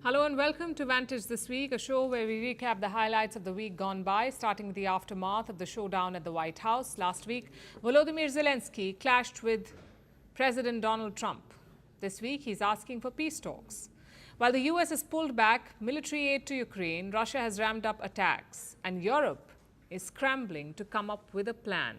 Hello and welcome to Vantage This Week, a show where we recap the highlights of the week gone by, starting with the aftermath of the showdown at the White House. Last week, Volodymyr Zelensky clashed with President Donald Trump. This week, he's asking for peace talks. While the US has pulled back military aid to Ukraine, Russia has ramped up attacks, and Europe is scrambling to come up with a plan.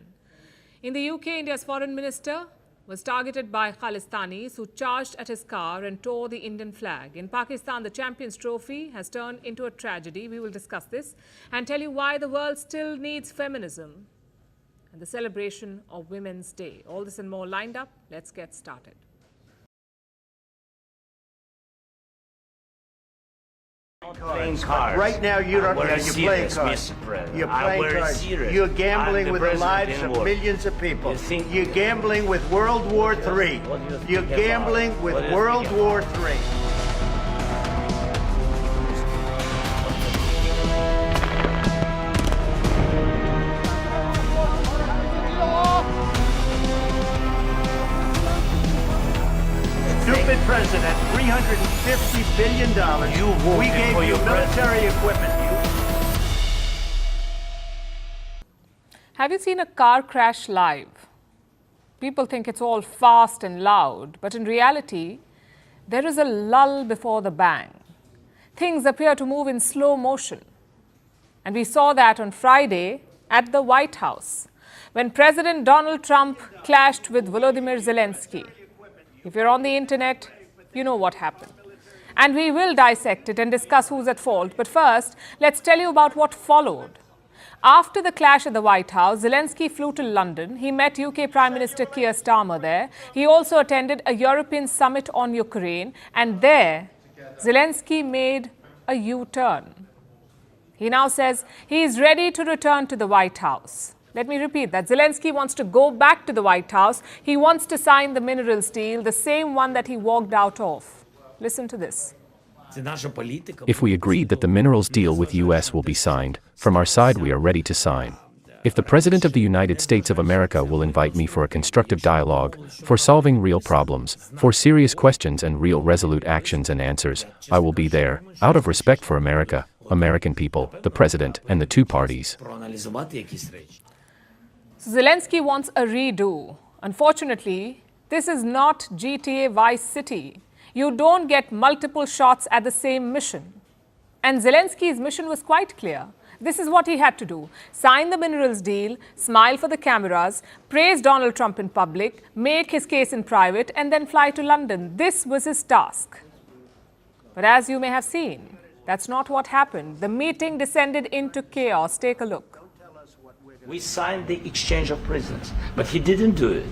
In the UK, India's foreign minister was targeted by Khalistanis, who charged at his car and tore the Indian flag. In Pakistan, the Champions Trophy has turned into a tragedy. We will discuss this and tell you why the world still needs feminism and the celebration of Women's Day. All this and more lined up. Let's get started. Playing cards. Right now, you don't. You're playing cards. You're playing cards. You're gambling with the lives of millions of people. You're gambling with World War III. You're gambling with World War III. Stupid president, $350 billion. We gave you military equipment. Have you seen a car crash live? People think it's all fast and loud, but in reality, there is a lull before the bang. Things appear to move in slow motion. And we saw that on Friday at the White House, when President Donald Trump clashed with Volodymyr Zelensky. If you're on the internet, you know what happened. And we will dissect it and discuss who's at fault. But first, let's tell you about what followed. After the clash at the White House, Zelensky flew to London. He met UK Prime Minister Keir Starmer there. He also attended a European summit on Ukraine. And there, Zelensky made a U-turn. He now says he is ready to return to the White House. Let me repeat that. Zelensky wants to go back to the White House. He wants to sign the minerals deal, the same one that he walked out of. Listen to this. If we agreed that the minerals deal with US will be signed, from our side we are ready to sign. If the President of the United States of America will invite me for a constructive dialogue, for solving real problems, for serious questions and real resolute actions and answers, I will be there, out of respect for America, American people, the President, and the two parties. So Zelensky wants a redo. Unfortunately, this is not GTA Vice City. You don't get multiple shots at the same mission. And Zelensky's mission was quite clear. This is what he had to do. Sign the minerals deal, smile for the cameras, praise Donald Trump in public, make his case in private, and then fly to London. This was his task. But as you may have seen, that's not what happened. The meeting descended into chaos. Take a look. We signed the exchange of prisoners, but he didn't do it.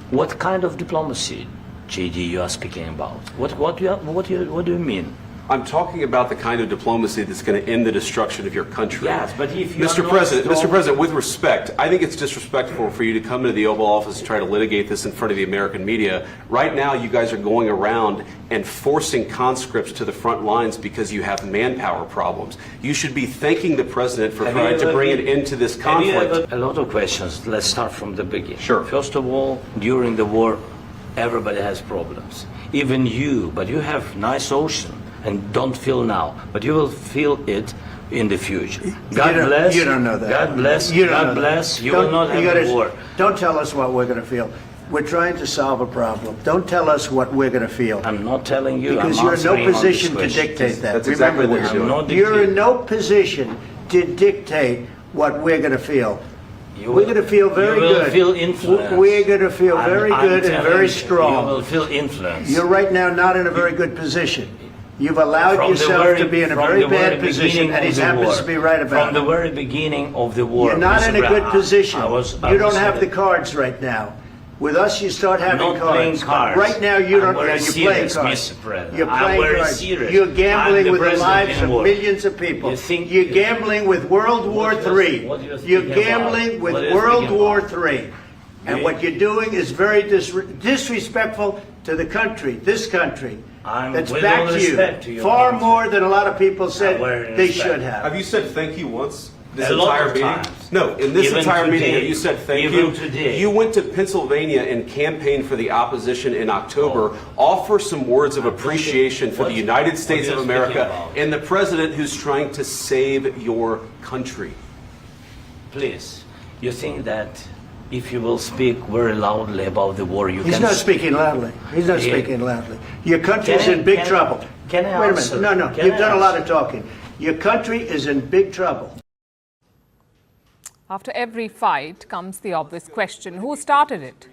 What kind of diplomacy, JD, you are speaking about? What do you mean? I'm talking about the kind of diplomacy that's going to end the destruction of your country. Yes, but if you Mr. President, with respect, I think it's disrespectful for you to come into the Oval Office and try to litigate this in front of the American media. Right now, you guys are going around and forcing conscripts to the front lines because you have manpower problems. You should be thanking the President for trying to bring it into this conflict. A lot of questions. Let's start from the beginning. Sure. First of all, during the war, everybody has problems. Even you, but you have nice ocean. And don't feel now, but you will feel it in the future. God bless. You don't know that. God bless. God bless. You will not have a war. Don't tell us what we're going to feel. We're trying to solve a problem. Don't tell us what we're going to feel. I'm not telling you. Because you're in no position to dictate that. That's exactly what you're doing. You're in no position to dictate what we're going to feel. We're going to feel very good. You will feel influence. We're going to feel very good and very strong. You will feel influence. You're right now not in a very good position. You've allowed yourself to be in a very bad position, and he happens to be right about it. From the very beginning of the war. You're not in a good position. You don't have the cards right now. With us, you start having cards. Right now, you don't. You're playing cards. You're playing cards. You're gambling with the lives of millions of people. You're gambling with World War III. You're gambling with World War III. And what you're doing is very disrespectful to the country, this country. That's back to you far more than a lot of people said they should have. Have you said thank you once? This A lot entire of meeting? times. No, in this Even entire meeting, today. you said thank Even you. today. You went to Pennsylvania and campaigned for the opposition in October. Offer some words of appreciation for the United States of America and the president who's trying to save your country. Please, you think that if you will speak very loudly about the war, you He's can... not speaking loudly. He's not speaking loudly. Your country's in big trouble. Can I Wait a answer? minute. No, Can you've I done a lot of answer? talking. Your country is in big trouble. After every fight comes the obvious question, who started it?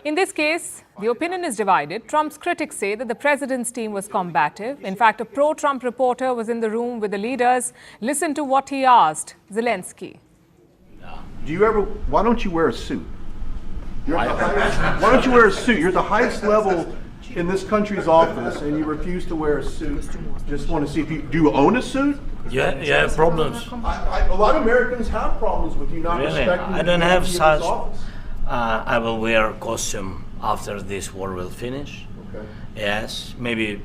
In this case, the opinion is divided. Trump's critics say that the president's team was combative. In fact, a pro-Trump reporter was in the room with the leaders. Listen to what he asked Zelensky. Why don't you wear a suit? Why don't you wear a suit? You're at the highest level in this country's office and you refuse to wear a suit. Just want to see if do you own a suit? Yeah, problems. A lot of Americans have problems with you not Really? respecting I don't the have authority of such. this office. I will wear a costume after this war will finish. Okay. Yes, maybe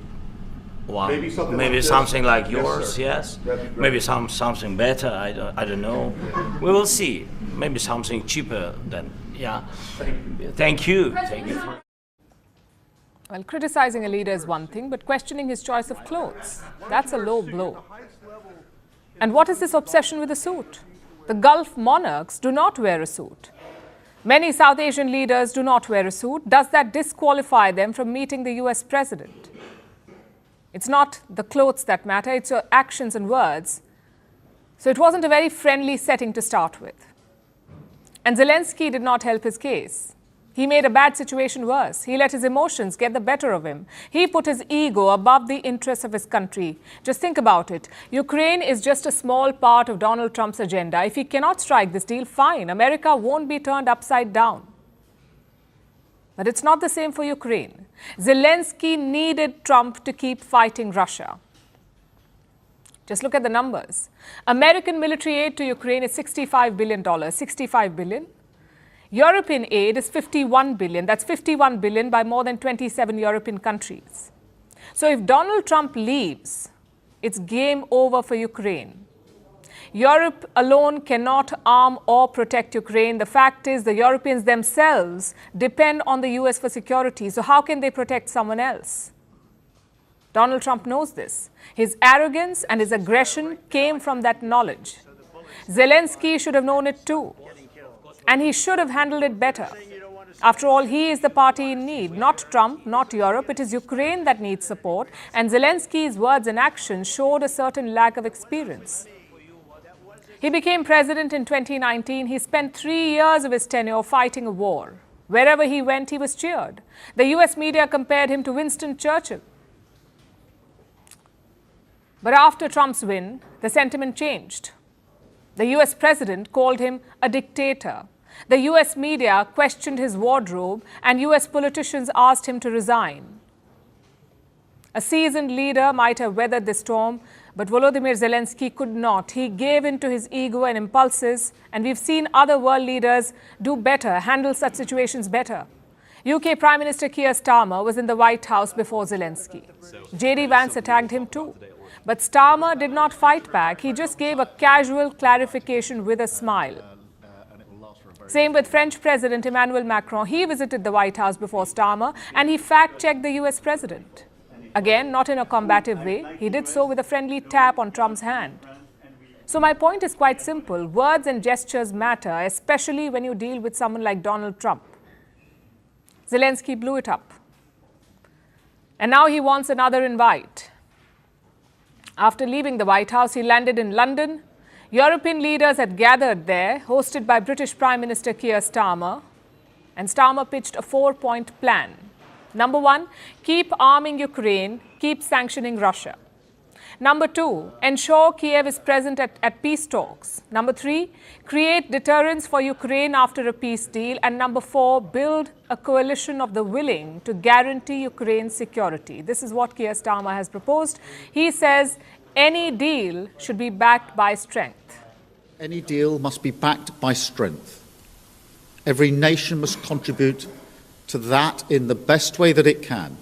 one. Maybe something maybe like this. something like Yes, yours. sir. Yes. That'd be great. Maybe something better. I don't know. We will see. Maybe something cheaper than yeah. Thank you. Thank you. Well, criticizing a leader is one thing, but questioning his choice of clothes, that's a low blow. And what is this obsession with a suit? The Gulf monarchs do not wear a suit. Many South Asian leaders do not wear a suit. Does that disqualify them from meeting the US president? It's not the clothes that matter, it's your actions and words. So it wasn't a very friendly setting to start with. And Zelensky did not help his case. He made a bad situation worse. He let his emotions get the better of him. He put his ego above the interests of his country. Just think about it. Ukraine is just a small part of Donald Trump's agenda. If he cannot strike this deal, fine. America won't be turned upside down. But it's not the same for Ukraine. Zelensky needed Trump to keep fighting Russia. Just look at the numbers. American military aid to Ukraine is $65 billion. $65 billion. European aid is $51 billion. That's $51 billion by more than 27 European countries. So if Donald Trump leaves, it's game over for Ukraine. Europe alone cannot arm or protect Ukraine. The fact is the Europeans themselves depend on the US for security. So how can they protect someone else? Donald Trump knows this. His arrogance and his aggression came from that knowledge. Zelensky should have known it too. And he should have handled it better. After all, he is the party in need, not Trump, not Europe. It is Ukraine that needs support. And Zelensky's words and actions showed a certain lack of experience. He became president in 2019. He spent 3 years of his tenure fighting a war. Wherever he went, he was cheered. The US media compared him to Winston Churchill. But after Trump's win, the sentiment changed. The US president called him a dictator. The US media questioned his wardrobe, and US politicians asked him to resign. A seasoned leader might have weathered the storm, but Volodymyr Zelensky could not. He gave in to his ego and impulses, and we've seen other world leaders do better, handle such situations better. UK Prime Minister Keir Starmer was in the White House before Zelensky. J.D. Vance attacked him too. But Starmer did not fight back. He just gave a casual clarification with a smile. Same with French President Emmanuel Macron. He visited the White House before Starmer and he fact-checked the US president. Again, not in a combative way. He did so with a friendly tap on Trump's hand. So my point is quite simple. Words and gestures matter, especially when you deal with someone like Donald Trump. Zelensky blew it up. And now he wants another invite. After leaving the White House, he landed in London. European leaders had gathered there, hosted by British Prime Minister Keir Starmer. And Starmer pitched a 4-point plan. Number 1, keep arming Ukraine, keep sanctioning Russia. Number 2, ensure Kiev is present at peace talks. Number 3, create deterrence for Ukraine after a peace deal. And number 4, build a coalition of the willing to guarantee Ukraine's security. This is what Keir Starmer has proposed. He says any deal should be backed by strength. Any deal must be backed by strength. Every nation must contribute to that in the best way that it can,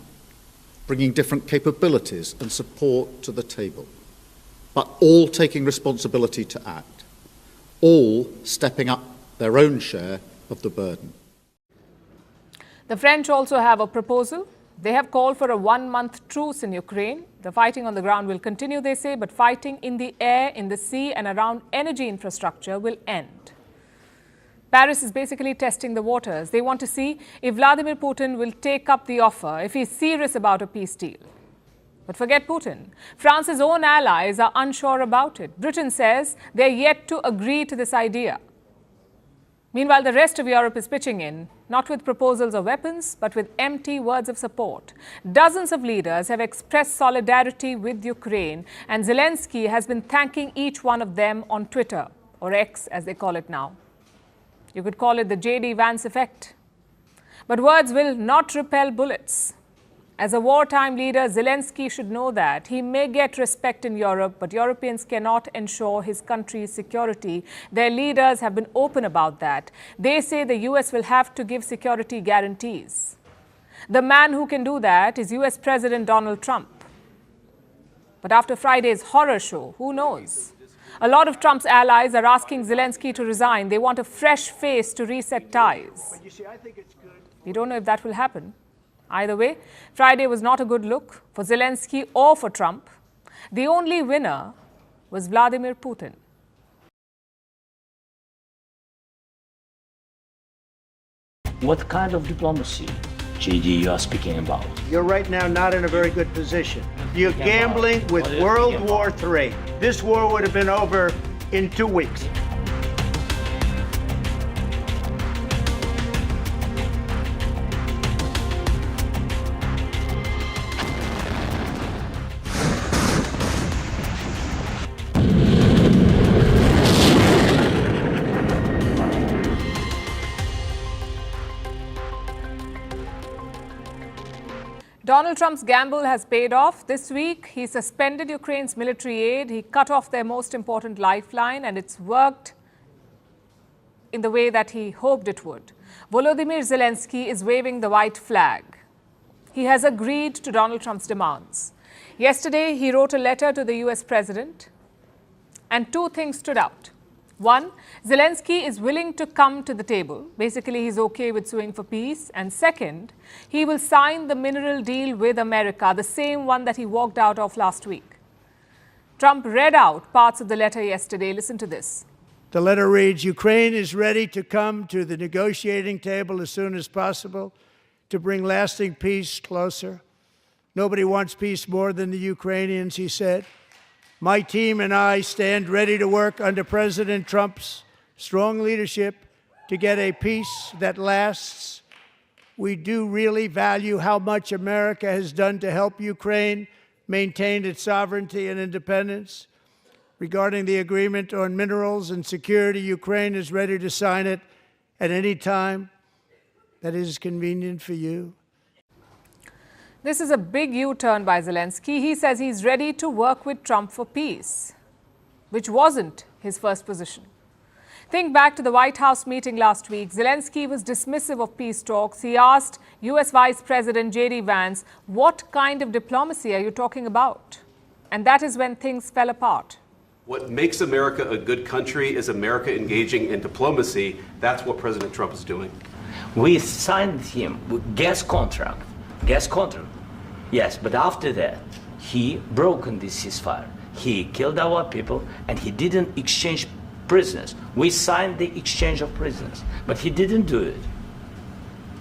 bringing different capabilities and support to the table, but all taking responsibility to act. all stepping up their own share of the burden. The French also have a proposal. They have called for a 1-month truce in Ukraine. The fighting on the ground will continue, they say, but fighting in the air, in the sea, and around energy infrastructure will end. Paris is basically testing the waters. They want to see if Vladimir Putin will take up the offer, if he's serious about a peace deal. But forget Putin. France's own allies are unsure about it. Britain says they're yet to agree to this idea. Meanwhile, the rest of Europe is pitching in, not with proposals or weapons, but with empty words of support. Dozens of leaders have expressed solidarity with Ukraine, and Zelensky has been thanking each one of them on Twitter, or X as they call it now. You could call it the J.D. Vance effect. But words will not repel bullets. As a wartime leader, Zelensky should know that he may get respect in Europe, but Europeans cannot ensure his country's security. Their leaders have been open about that. They say the US will have to give security guarantees. The man who can do that is US President Donald Trump. But after Friday's horror show, who knows? A lot of Trump's allies are asking Zelensky to resign. They want a fresh face to reset ties. We don't know if that will happen. Either way, Friday was not a good look for Zelensky or for Trump. The only winner was Vladimir Putin. What kind of diplomacy, JD, you are speaking about? You're right now not in a very good position. You're gambling with World War III. This war would have been over in 2 weeks. Donald Trump's gamble has paid off. This week, he suspended Ukraine's military aid. He cut off their most important lifeline, and it's worked in the way that he hoped it would. Volodymyr Zelensky is waving the white flag. He has agreed to Donald Trump's demands. Yesterday, he wrote a letter to the US president, and 2 things stood out. One, Zelensky is willing to come to the table. Basically, he's okay with suing for peace. And second, he will sign the mineral deal with America, the same one that he walked out of last week. Trump read out parts of the letter yesterday. Listen to this. The letter reads, Ukraine is ready to come to the negotiating table as soon as possible to bring lasting peace closer. Nobody wants peace more than the Ukrainians, he said. My team and I stand ready to work under President Trump's strong leadership to get a peace that lasts. We do really value how much America has done to help Ukraine maintain its sovereignty and independence. Regarding the agreement on minerals and security, Ukraine is ready to sign it at any time that is convenient for you. This is a big U-turn by Zelensky. He says he's ready to work with Trump for peace, which wasn't his first position. Think back to the White House meeting last week. Zelensky was dismissive of peace talks. He asked US Vice President J.D. Vance, what kind of diplomacy are you talking about? And that is when things fell apart. What makes America a good country is America engaging in diplomacy. That's what President Trump is doing. We signed him with gas contract. Yes, but after that, he broken this ceasefire. He killed our people, and he didn't exchange prisoners. We signed the exchange of prisoners, but he didn't do it.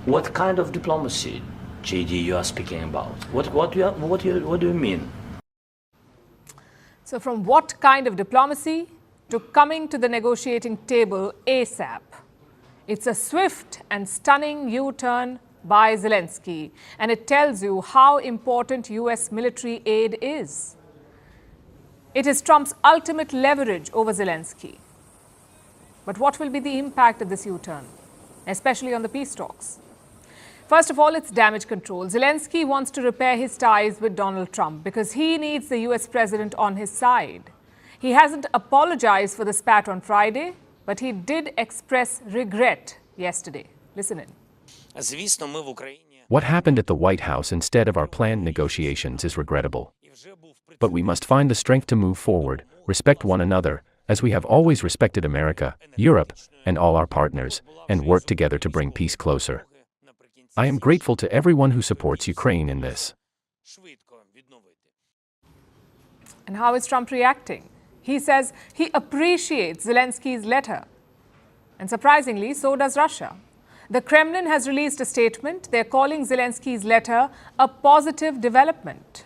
What kind of diplomacy, JD, you are speaking about? What do you mean? So from what kind of diplomacy to coming to the negotiating table ASAP. It's a swift and stunning U-turn by Zelensky, and it tells you how important US military aid is. It is Trump's ultimate leverage over Zelensky. But what will be the impact of this U-turn, especially on the peace talks? First of all, it's damage control. Zelensky wants to repair his ties with Donald Trump because he needs the US president on his side. He hasn't apologized for the spat on Friday, but he did express regret yesterday. Listen in. What happened at the White House instead of our planned negotiations is regrettable. But we must find the strength to move forward, respect one another, as we have always respected America, Europe, and all our partners, and worked together to bring peace closer. I am grateful to everyone who supports Ukraine in this. And how is Trump reacting? He says he appreciates Zelensky's letter. And surprisingly, so does Russia. The Kremlin has released a statement. They're calling Zelensky's letter a positive development.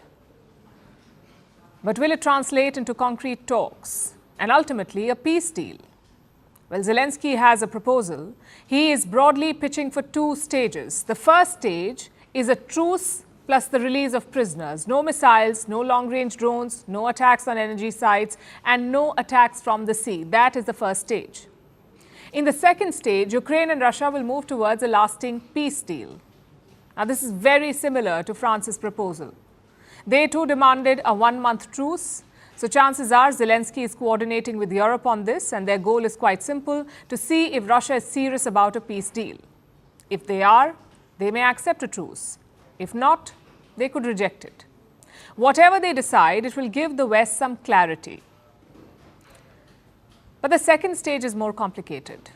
But will it translate into concrete talks and ultimately a peace deal? Well, Zelensky has a proposal. He is broadly pitching for two stages. The first stage is a truce plus the release of prisoners. No missiles, no long-range drones, no attacks on energy sites, and no attacks from the sea. That is the first stage. In the second stage, Ukraine and Russia will move towards a lasting peace deal. Now, this is very similar to France's proposal. They too demanded a one-month truce. So chances are Zelensky is coordinating with Europe on this, and their goal is quite simple, to see if Russia is serious about a peace deal. If they are, they may accept a truce. If not, they could reject it. Whatever they decide, it will give the West some clarity. But the second stage is more complicated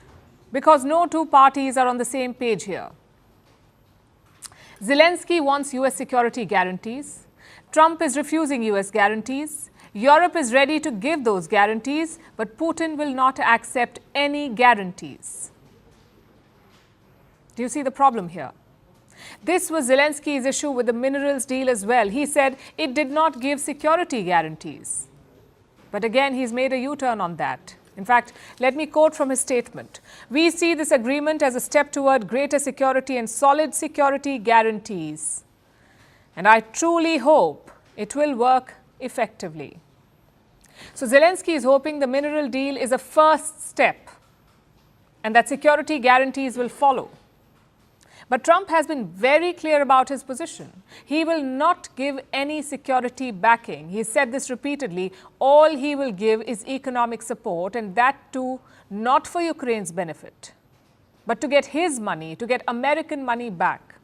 because no two parties are on the same page here. Zelensky wants US security guarantees. Trump is refusing US guarantees. Europe is ready to give those guarantees, but Putin will not accept any guarantees. Do you see the problem here? This was Zelensky's issue with the minerals deal as well. He said it did not give security guarantees. But again, he's made a U-turn on that. In fact, let me quote from his statement. We see this agreement as a step toward greater security and solid security guarantees. And I truly hope it will work effectively. So Zelensky is hoping the mineral deal is a first step and that security guarantees will follow. But Trump has been very clear about his position. He will not give any security backing. He said this repeatedly. All he will give is economic support, and that too not for Ukraine's benefit, but to get his money, to get American money back.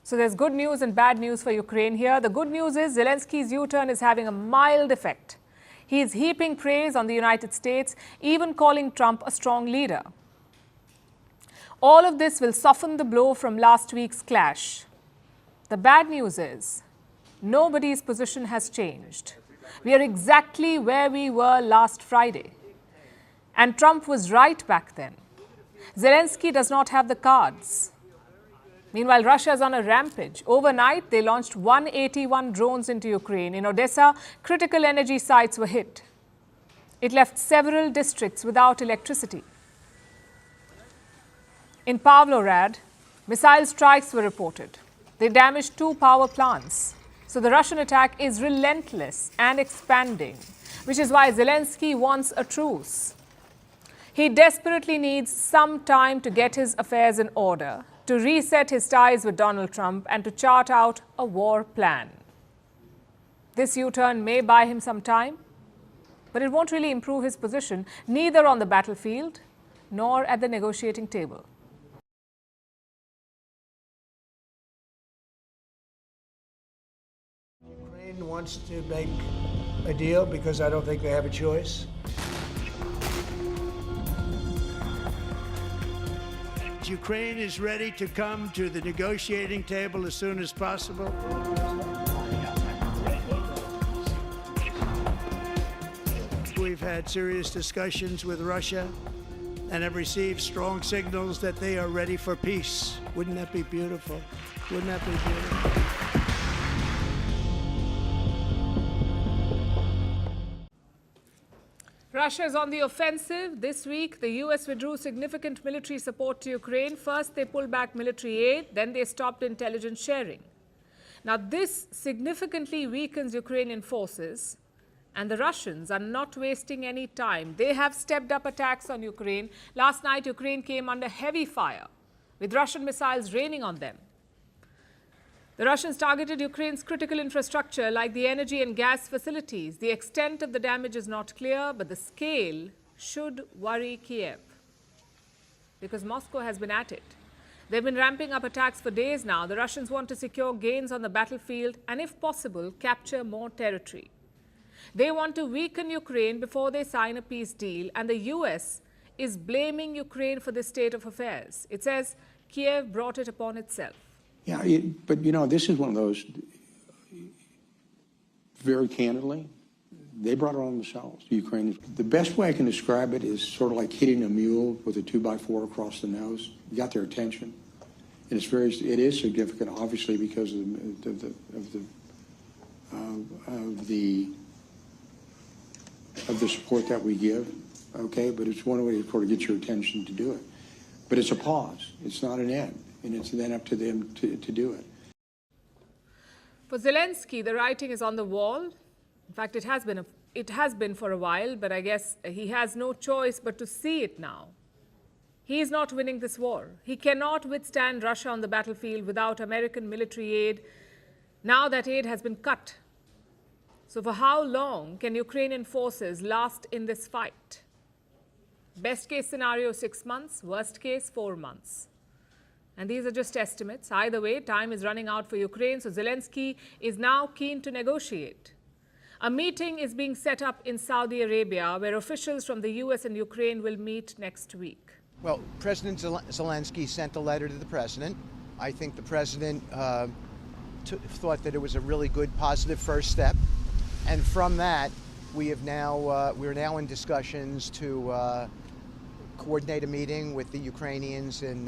So there's good news and bad news for Ukraine here. The good news is Zelensky's U-turn is having a mild effect. He is heaping praise on the United States, even calling Trump a strong leader. All of this will soften the blow from last week's clash. The bad news is nobody's position has changed. We are exactly where we were last Friday. And Trump was right back then. Zelensky does not have the cards. Meanwhile, Russia is on a rampage. Overnight, they launched 181 drones into Ukraine. In Odessa, critical energy sites were hit. It left several districts without electricity. In Pavlograd, missile strikes were reported. They damaged 2 power plants. So the Russian attack is relentless and expanding, which is why Zelensky wants a truce. He desperately needs some time to get his affairs in order, to reset his ties with Donald Trump, and to chart out a war plan. This U-turn may buy him some time, but it won't really improve his position, neither on the battlefield nor at the negotiating table. Ukraine wants to make a deal because I don't think they have a choice. Ukraine is ready to come to the negotiating table as soon as possible. We've had serious discussions with Russia and have received strong signals that they are ready for peace. Wouldn't that be beautiful? Wouldn't that be beautiful? Russia is on the offensive. This week, the US withdrew significant military support to Ukraine. First, they pulled back military aid, then they stopped intelligence sharing. Now, this significantly weakens Ukrainian forces, and the Russians are not wasting any time. They have stepped up attacks on Ukraine. Last night, Ukraine came under heavy fire, with Russian missiles raining on them. The Russians targeted Ukraine's critical infrastructure like the energy and gas facilities. The extent of the damage is not clear, but the scale should worry Kiev because Moscow has been at it. They've been ramping up attacks for days now. The Russians want to secure gains on the battlefield and, if possible, capture more territory. They want to weaken Ukraine before they sign a peace deal, and the US is blaming Ukraine for this state of affairs. It says Kiev brought it upon itself. Yeah, but you know, this is one of those, very candidly, they brought it on themselves, the Ukrainians. The best way I can describe it is sort of like hitting a mule with a 2x4 across the nose. You got their attention. And it is significant, obviously, because of the support that we give, okay? But it's one way to sort of get your attention to do it. But it's a pause. It's not an end. And it's then up to them to do it. For Zelensky, the writing is on the wall. In fact, it has been for a while, but I guess he has no choice but to see it now. He is not winning this war. He cannot withstand Russia on the battlefield without American military aid. Now that aid has been cut. So for how long can Ukrainian forces last in this fight? Best case scenario, 6 months. Worst case, 4 months. And these are just estimates. Either way, time is running out for Ukraine, so Zelensky is now keen to negotiate. A meeting is being set up in Saudi Arabia, where officials from the US and Ukraine will meet next week. Well, President Zelensky sent a letter to the president. I think the president thought that it was a really good, positive first step. And from that, we're now in discussions to coordinate a meeting with the Ukrainians in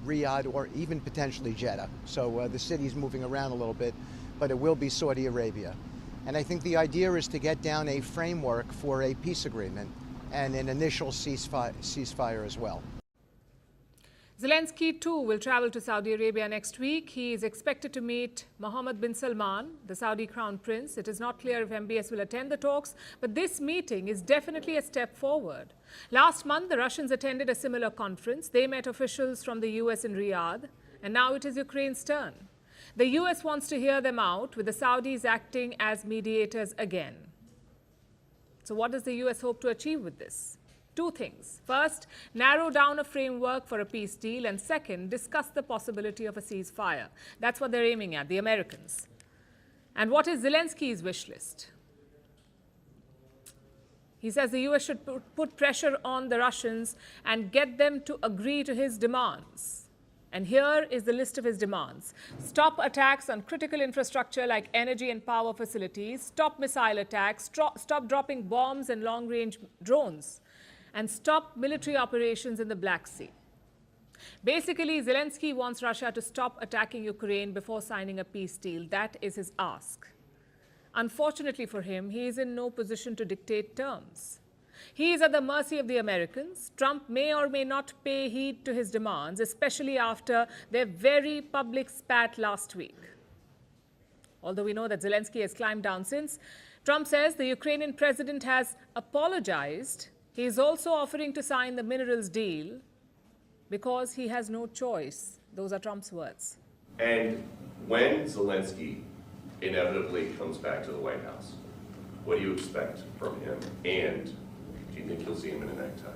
Riyadh or even potentially Jeddah. So the city's moving around a little bit, but it will be Saudi Arabia. And I think the idea is to get down a framework for a peace agreement and an initial ceasefire as well. Zelensky, too, will travel to Saudi Arabia next week. He is expected to meet Mohammed bin Salman, the Saudi crown prince. It is not clear if MBS will attend the talks, but this meeting is definitely a step forward. Last month, the Russians attended a similar conference. They met officials from the US in Riyadh, and now it is Ukraine's turn. The US wants to hear them out, with the Saudis acting as mediators again. So what does the US hope to achieve with this? 2 things. First, narrow down a framework for a peace deal, and second, discuss the possibility of a ceasefire. That's what they're aiming at, the Americans. And what is Zelensky's wish list? He says the US should put pressure on the Russians and get them to agree to his demands. And here is the list of his demands. Stop attacks on critical infrastructure like energy and power facilities, stop missile attacks, stop dropping bombs and long-range drones, and stop military operations in the Black Sea. Basically, Zelensky wants Russia to stop attacking Ukraine before signing a peace deal. That is his ask. Unfortunately for him, he is in no position to dictate terms. He is at the mercy of the Americans. Trump may or may not pay heed to his demands, especially after their very public spat last week. Although we know that Zelensky has climbed down since, Trump says the Ukrainian president has apologized. He is also offering to sign the minerals deal because he has no choice. Those are Trump's words. And when Zelensky inevitably comes back to the White House, what do you expect from him? And do you think you'll see him in a necktie?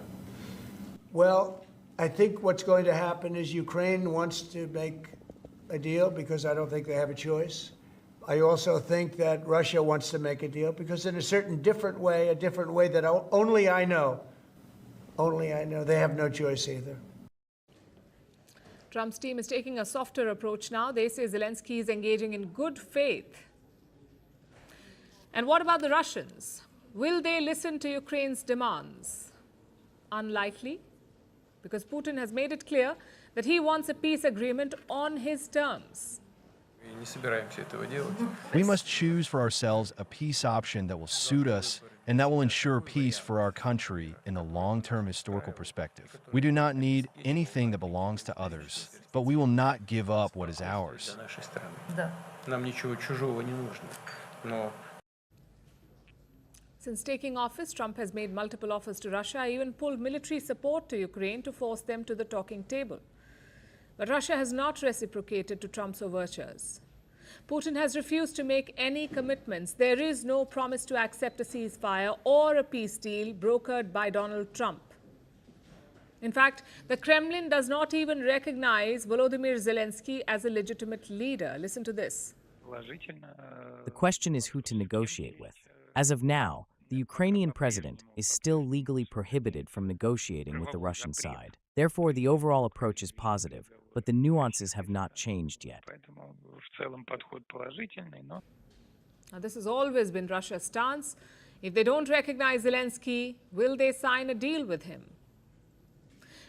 Well, I think what's going to happen is Ukraine wants to make a deal because I don't think they have a choice. I also think that Russia wants to make a deal because in a different way that only I know, they have no choice either. Trump's team is taking a softer approach now. They say Zelensky is engaging in good faith. And what about the Russians? Will they listen to Ukraine's demands? Unlikely, because Putin has made it clear that he wants a peace agreement on his terms. We must choose for ourselves a peace option that will suit us and that will ensure peace for our country in the long-term historical perspective. We do not need anything that belongs to others, but we will not give up what is ours. Since taking office, Trump has made multiple offers to Russia, even pulled military support to Ukraine to force them to the talking table. But Russia has not reciprocated to Trump's overtures. Putin has refused to make any commitments. There is no promise to accept a ceasefire or a peace deal brokered by Donald Trump. In fact, the Kremlin does not even recognize Volodymyr Zelensky as a legitimate leader. Listen to this. The question is who to negotiate with. As of now, the Ukrainian president is still legally prohibited from negotiating with the Russian side. Therefore, the overall approach is positive, but the nuances have not changed yet. Now, this has always been Russia's stance. If they don't recognize Zelensky, will they sign a deal with him?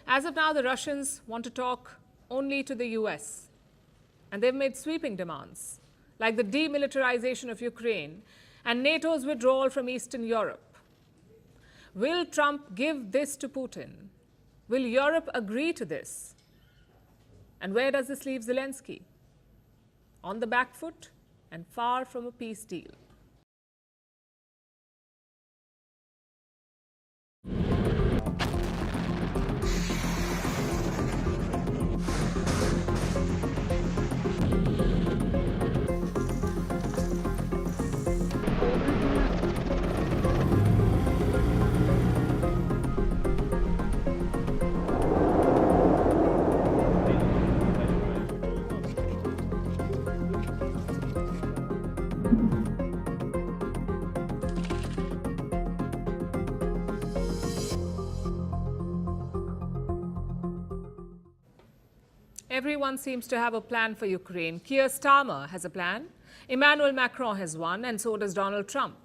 As of now, the Russians want to talk only to the US. And they've made sweeping demands, like the demilitarization of Ukraine and NATO's withdrawal from Eastern Europe. Will Trump give this to Putin? Will Europe agree to this? And where does this leave Zelensky? On the back foot and far from a peace deal. Everyone seems to have a plan for Ukraine. Keir Starmer has a plan, Emmanuel Macron has one, and so does Donald Trump.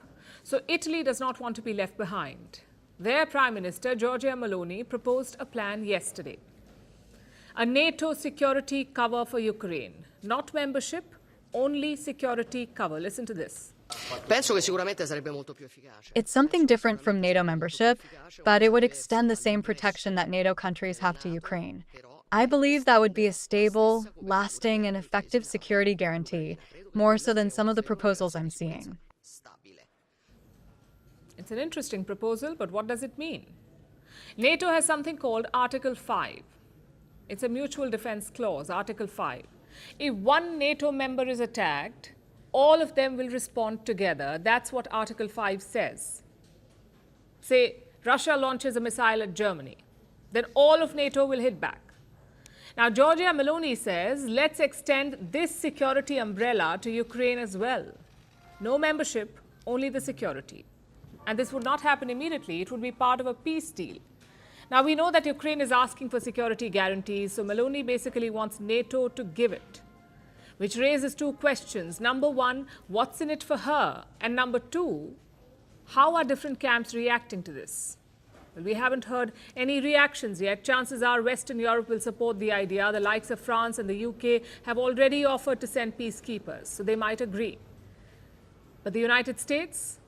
So Italy does not want to be left behind. Their Prime Minister, Giorgia Meloni, proposed a plan yesterday. A NATO security cover for Ukraine. Not membership, only security cover. Listen to this. It's something different from NATO membership, but it would extend the same protection that NATO countries have to Ukraine. I believe that would be a stable, lasting, and effective security guarantee, more so than some of the proposals I'm seeing. It's an interesting proposal, but what does it mean? NATO has something called Article 5. It's a mutual defense clause, Article 5. If one NATO member is attacked, all of them will respond together. That's what Article 5 says. Say, Russia launches a missile at Germany. Then all of NATO will hit back. Now, Giorgia Meloni says, let's extend this security umbrella to Ukraine as well. No membership, only the security. And this would not happen immediately. It would be part of a peace deal. Now, we know that Ukraine is asking for security guarantees, so Meloni basically wants NATO to give it, which raises two questions. Number one, what's in it for her? And number two, how are different camps reacting to this? Well, we haven't heard any reactions yet. Chances are Western Europe will support the idea. The likes of France and the UK have already offered to send peacekeepers, so they might agree. But the United States?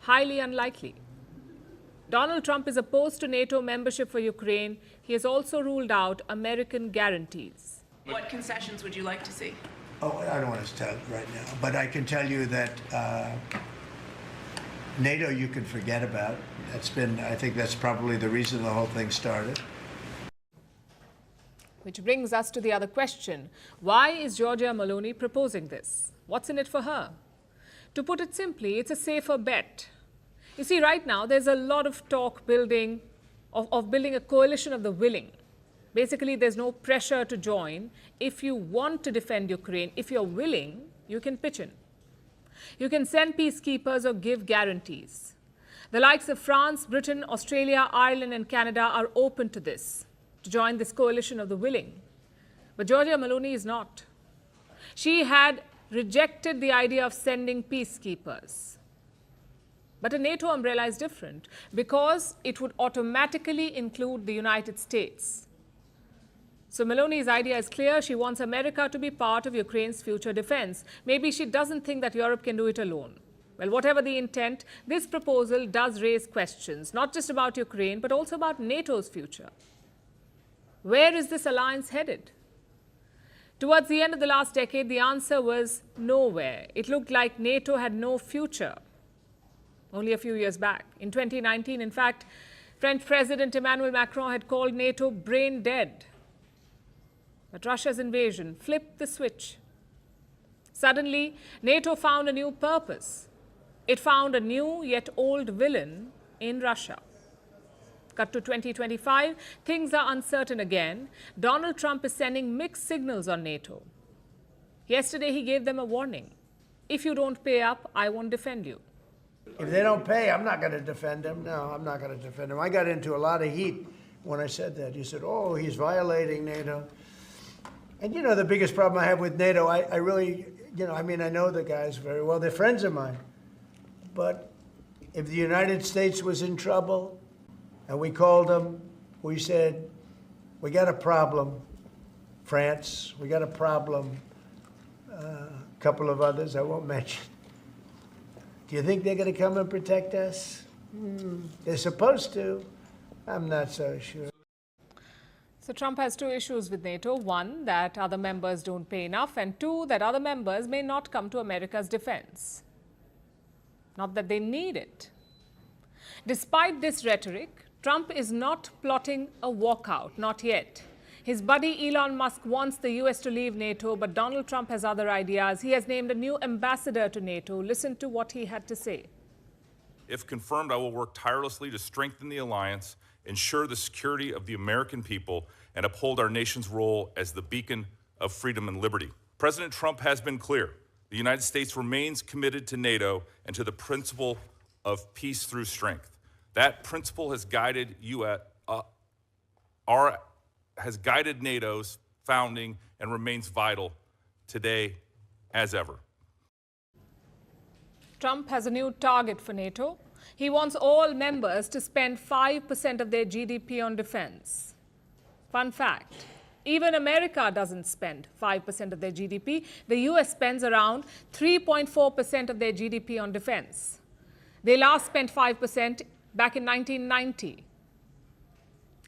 Highly unlikely. Donald Trump is opposed to NATO membership for Ukraine. He has also ruled out American guarantees. What concessions would you like to see? Oh, I don't want to tell right now, but I can tell you that NATO you can forget about. I think that's probably the reason the whole thing started. Which brings us to the other question. Why is Giorgia Meloni proposing this? What's in it for her? To put it simply, it's a safer bet. You see, right now, there's a lot of talk of building a coalition of the willing. Basically, there's no pressure to join. If you want to defend Ukraine, if you're willing, you can pitch in. You can send peacekeepers or give guarantees. The likes of France, Britain, Australia, Ireland, and Canada are open to this, to join this coalition of the willing. But Giorgia Meloni is not. She had rejected the idea of sending peacekeepers. But a NATO umbrella is different because it would automatically include the United States. So Meloni's idea is clear. She wants America to be part of Ukraine's future defense. Maybe she doesn't think that Europe can do it alone. Well, whatever the intent, this proposal does raise questions, not just about Ukraine, but also about NATO's future. Where is this alliance headed? Towards the end of the last decade, the answer was nowhere. It looked like NATO had no future. Only a few years back. In 2019, in fact, French President Emmanuel Macron had called NATO brain dead. But Russia's invasion flipped the switch. Suddenly, NATO found a new purpose. It found a new yet old villain in Russia. Cut to 2025, things are uncertain again. Donald Trump is sending mixed signals on NATO. Yesterday, he gave them a warning. If you don't pay up, I won't defend you. If they don't pay, I'm not going to defend him. No, I'm not going to defend him. I got into a lot of heat when I said that. You said, oh, he's violating NATO. And you know, the biggest problem I have with NATO, I really, you know, I mean, I know the guys very well. They're friends of mine. But if the United States was in trouble and we called them, we said, we got a problem, France, we got a problem, a couple of others I won't mention. Do you think they're going to come and protect us? They're supposed to. I'm not so sure. So Trump has two issues with NATO. One, that other members don't pay enough, and two, that other members may not come to America's defense. Not that they need it. Despite this rhetoric, Trump is not plotting a walkout, not yet. His buddy Elon Musk wants the US to leave NATO, but Donald Trump has other ideas. He has named a new ambassador to NATO. Listen to what he had to say. If confirmed, I will work tirelessly to strengthen the alliance, ensure the security of the American people, and uphold our nation's role as the beacon of freedom and liberty. President Trump has been clear. The United States remains committed to NATO and to the principle of peace through strength. That principle has guided NATO's founding and remains vital today as ever. Trump has a new target for NATO. He wants all members to spend 5% of their GDP on defense. Fun fact, even America doesn't spend 5% of their GDP. The US spends around 3.4% of their GDP on defense. They last spent 5% back in 1990.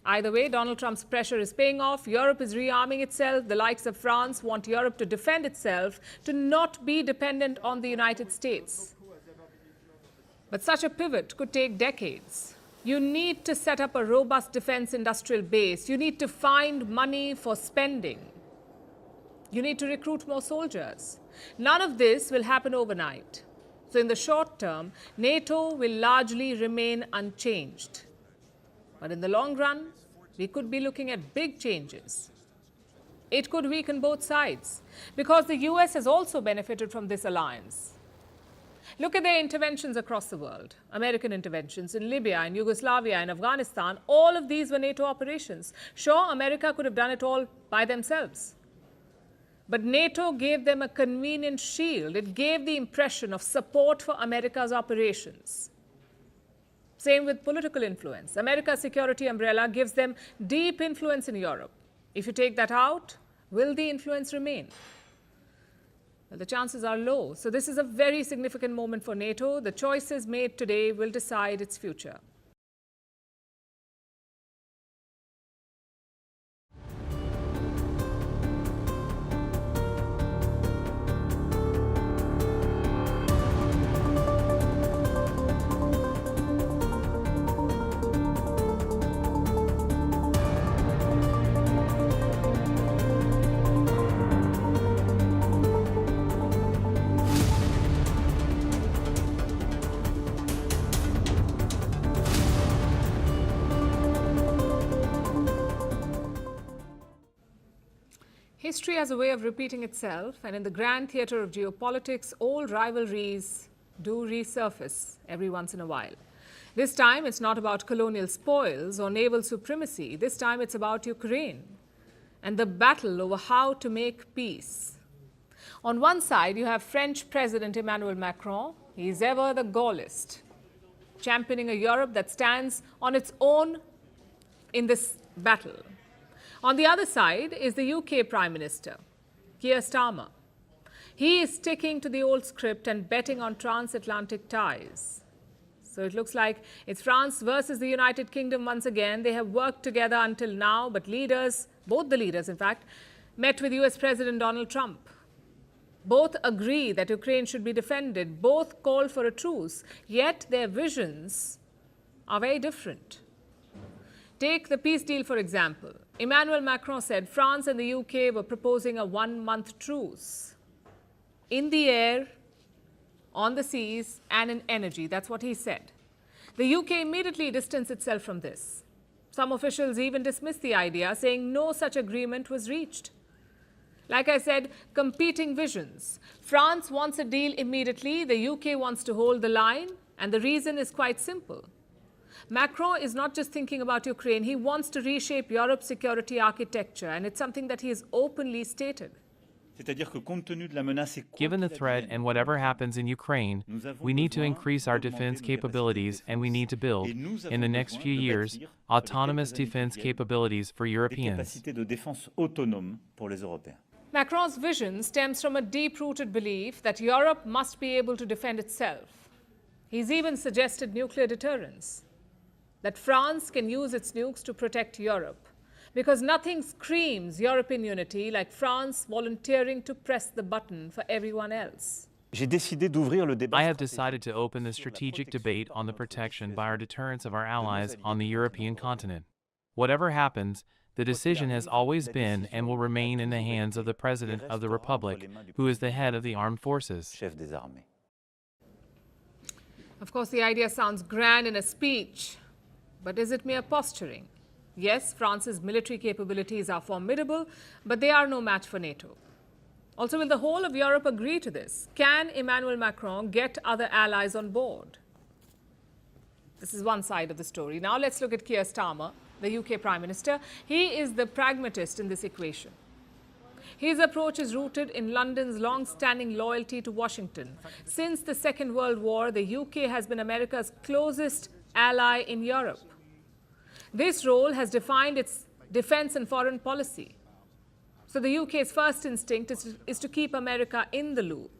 Either way, Donald Trump's pressure is paying off. Europe is rearming itself. The likes of France want Europe to defend itself, to not be dependent on the United States. But such a pivot could take decades. You need to set up a robust defense industrial base. You need to find money for spending. You need to recruit more soldiers. None of this will happen overnight. So in the short term, NATO will largely remain unchanged. But in the long run, we could be looking at big changes. It could weaken both sides, because the US has also benefited from this alliance. Look at their interventions across the world. American interventions in Libya, in Yugoslavia, in Afghanistan, all of these were NATO operations. Sure, America could have done it all by themselves. But NATO gave them a convenient shield. It gave the impression of support for America's operations. Same with political influence. America's security umbrella gives them deep influence in Europe. If you take that out, will the influence remain? Well, the chances are low. So this is a very significant moment for NATO. The choices made today will decide its future. History has a way of repeating itself, and in the grand theatre of geopolitics, old rivalries do resurface every once in a while. This time, it's not about colonial spoils or naval supremacy. This time, it's about Ukraine and the battle over how to make peace. On one side, you have French President Emmanuel Macron. He is ever the Gaullist, championing a Europe that stands on its own in this battle. On the other side is the UK Prime Minister, Keir Starmer. He is sticking to the old script and betting on transatlantic ties. So it looks like it's France versus the United Kingdom once again. They have worked together until now, but leaders, both the leaders in fact, met with US President Donald Trump. Both agree that Ukraine should be defended. Both call for a truce, yet their visions are very different. Take the peace deal, for example. Emmanuel Macron said France and the UK were proposing a one-month truce in the air, on the seas, and in energy. That's what he said. The UK immediately distanced itself from this. Some officials even dismissed the idea, saying no such agreement was reached. Like I said, competing visions. France wants a deal immediately. The UK wants to hold the line, And the reason is quite simple. Macron is not just thinking about Ukraine, he wants to reshape Europe's security architecture, and it's something that he has openly stated. Given the threat and whatever happens in Ukraine, we need to increase our defense capabilities, and we need to build, in the next few years, autonomous defense capabilities for Europeans. Macron's vision stems from a deep-rooted belief that Europe must be able to defend itself. He's even suggested nuclear deterrence, that France can use its nukes to protect Europe, because nothing screams European unity like France volunteering to press the button for everyone else. I have decided to open the strategic debate on the protection by our deterrence of our allies on the European continent. Whatever happens, the decision has always been and will remain in the hands of the President of the Republic, who is the head of the armed forces. Of course, the idea sounds grand in a speech, but is it mere posturing? Yes, France's military capabilities are formidable, but they are no match for NATO. Also, will the whole of Europe agree to this? Can Emmanuel Macron get other allies on board? This is one side of the story. Now let's look at Keir Starmer, the UK Prime Minister. He is the pragmatist in this equation. His approach is rooted in London's long-standing loyalty to Washington. Since the Second World War, the UK has been America's closest ally in Europe. This role has defined its defense and foreign policy. So the UK's first instinct is to keep America in the loop.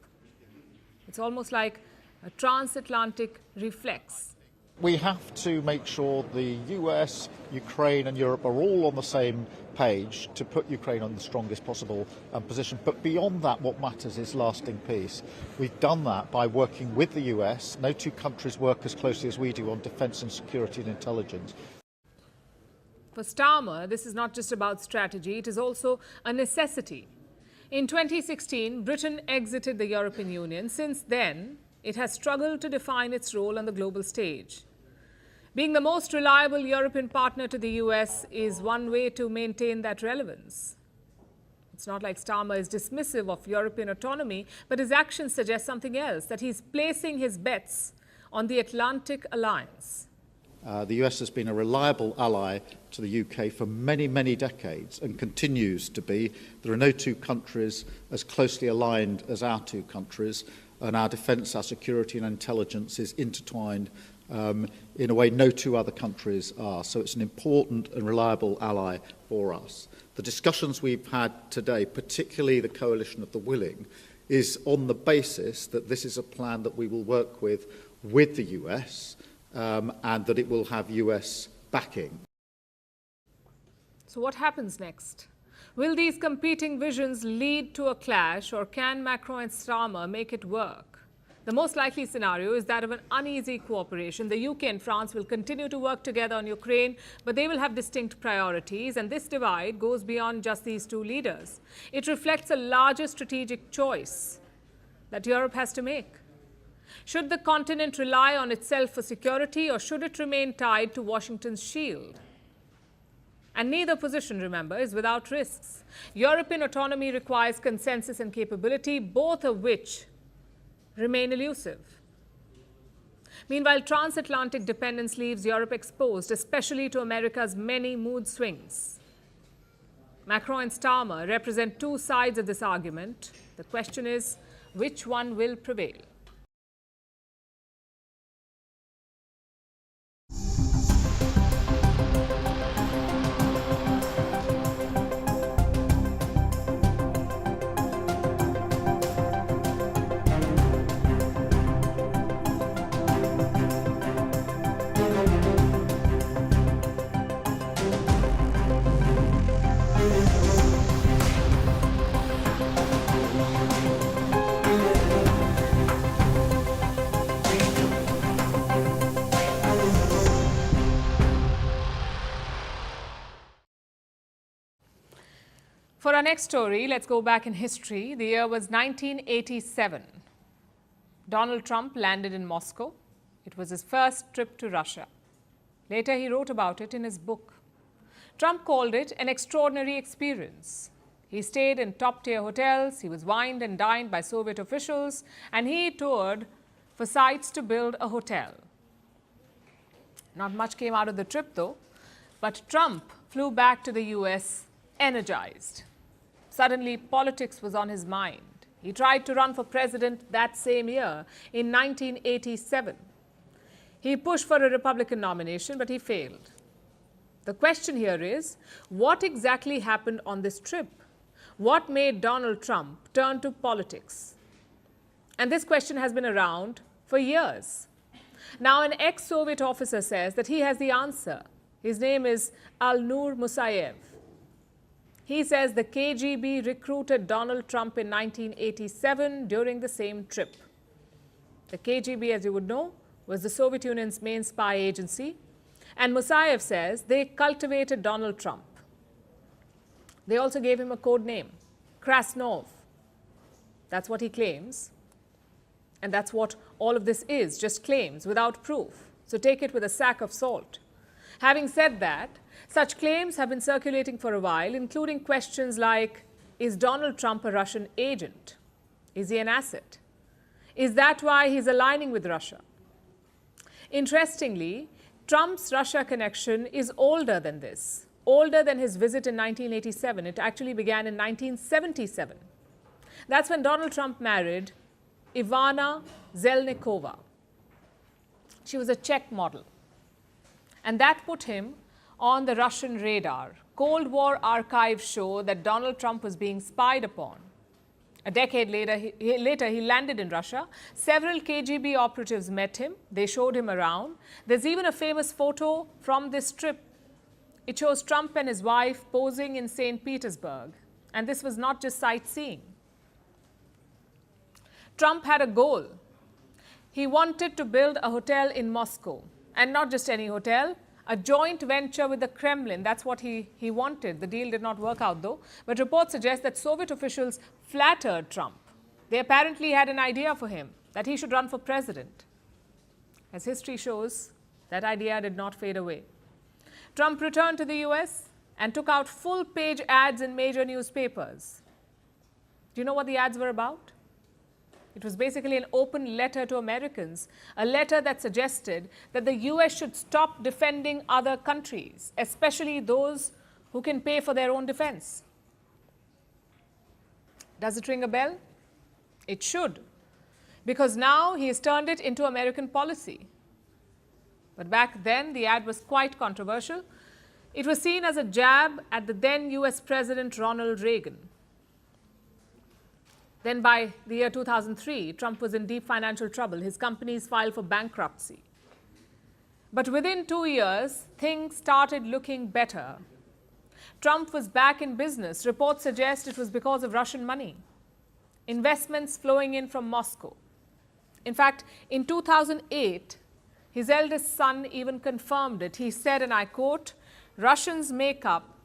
It's almost like a transatlantic reflex. We have to make sure the US, Ukraine and Europe are all on the same page to put Ukraine on the strongest possible position. But beyond that, what matters is lasting peace. We've done that by working with the US. No two countries work as closely as we do on defence and security and intelligence. For Starmer, this is not just about strategy, it is also a necessity. In 2016, Britain exited the European Union. Since then, it has struggled to define its role on the global stage. Being the most reliable European partner to the US is one way to maintain that relevance. It's not like Starmer is dismissive of European autonomy, but his actions suggest something else, that he's placing his bets on the Atlantic Alliance. The US has been a reliable ally to the UK for many, many decades and continues to be. There are no two countries as closely aligned as our two countries, and our defence, our security and intelligence is intertwined in a way no two other countries are. So it's an important and reliable ally for us. The discussions we've had today, particularly the coalition of the willing, is on the basis that this is a plan that we will work with the US, and that it will have US backing. So what happens next? Will these competing visions lead to a clash, or can Macron and Starmer make it work? The most likely scenario is that of an uneasy cooperation. The UK and France will continue to work together on Ukraine, but they will have distinct priorities, and this divide goes beyond just these two leaders. It reflects a larger strategic choice that Europe has to make. Should the continent rely on itself for security, or should it remain tied to Washington's shield? And neither position, remember, is without risks. European autonomy requires consensus and capability, both of which remain elusive. Meanwhile, transatlantic dependence leaves Europe exposed, especially to America's many mood swings. Macron and Starmer represent two sides of this argument. The question is, which one will prevail? For our next story, let's go back in history. The year was 1987. Donald Trump landed in Moscow. It was his first trip to Russia. Later, he wrote about it in his book. Trump called it an extraordinary experience. He stayed in top-tier hotels, he was wined and dined by Soviet officials, and he toured for sites to build a hotel. Not much came out of the trip, though, but Trump flew back to the US energized. Suddenly, politics was on his mind. He tried to run for president that same year, in 1987. He pushed for a Republican nomination, but he failed. The question here is, what exactly happened on this trip? What made Donald Trump turn to politics? And this question has been around for years. Now, an ex-Soviet officer says that he has the answer. His name is Alnur Musayev. He says the KGB recruited Donald Trump in 1987 during the same trip. The KGB, as you would know, was the Soviet Union's main spy agency. And Musayev says they cultivated Donald Trump. They also gave him a code name, Krasnov. That's what he claims. And that's what all of this is, just claims without proof. So take it with a sack of salt. Having said that, such claims have been circulating for a while, including questions like, is Donald Trump a Russian agent? Is he an asset? Is that why he's aligning with Russia? Interestingly, Trump's Russia connection is older than this, older than his visit in 1987. It actually began in 1977. That's when Donald Trump married Ivana Zelnikova. She was a Czech model. And that put him on the Russian radar. Cold War archives show that Donald Trump was being spied upon. A decade later, he landed in Russia. Several KGB operatives met him. They showed him around. There's even a famous photo from this trip. It shows Trump and his wife posing in St. Petersburg. And this was not just sightseeing. Trump had a goal. He wanted to build a hotel in Moscow. And not just any hotel, a joint venture with the Kremlin. That's what he wanted. The deal did not work out, though. But reports suggest that Soviet officials flattered Trump. They apparently had an idea for him, that he should run for president. As history shows, that idea did not fade away. Trump returned to the US and took out full-page ads in major newspapers. Do you know what the ads were about? It was basically an open letter to Americans, a letter that suggested that the US should stop defending other countries, especially those who can pay for their own defense. Does it ring a bell? It should, because now he has turned it into American policy. But back then, the ad was quite controversial. It was seen as a jab at the then US President Ronald Reagan. Then by the year 2003, Trump was in deep financial trouble. His companies filed for bankruptcy. But within 2 years, things started looking better. Trump was back in business. Reports suggest it was because of Russian money. Investments flowing in from Moscow. In fact, in 2008, his eldest son even confirmed it. He said, and I quote, "Russians make up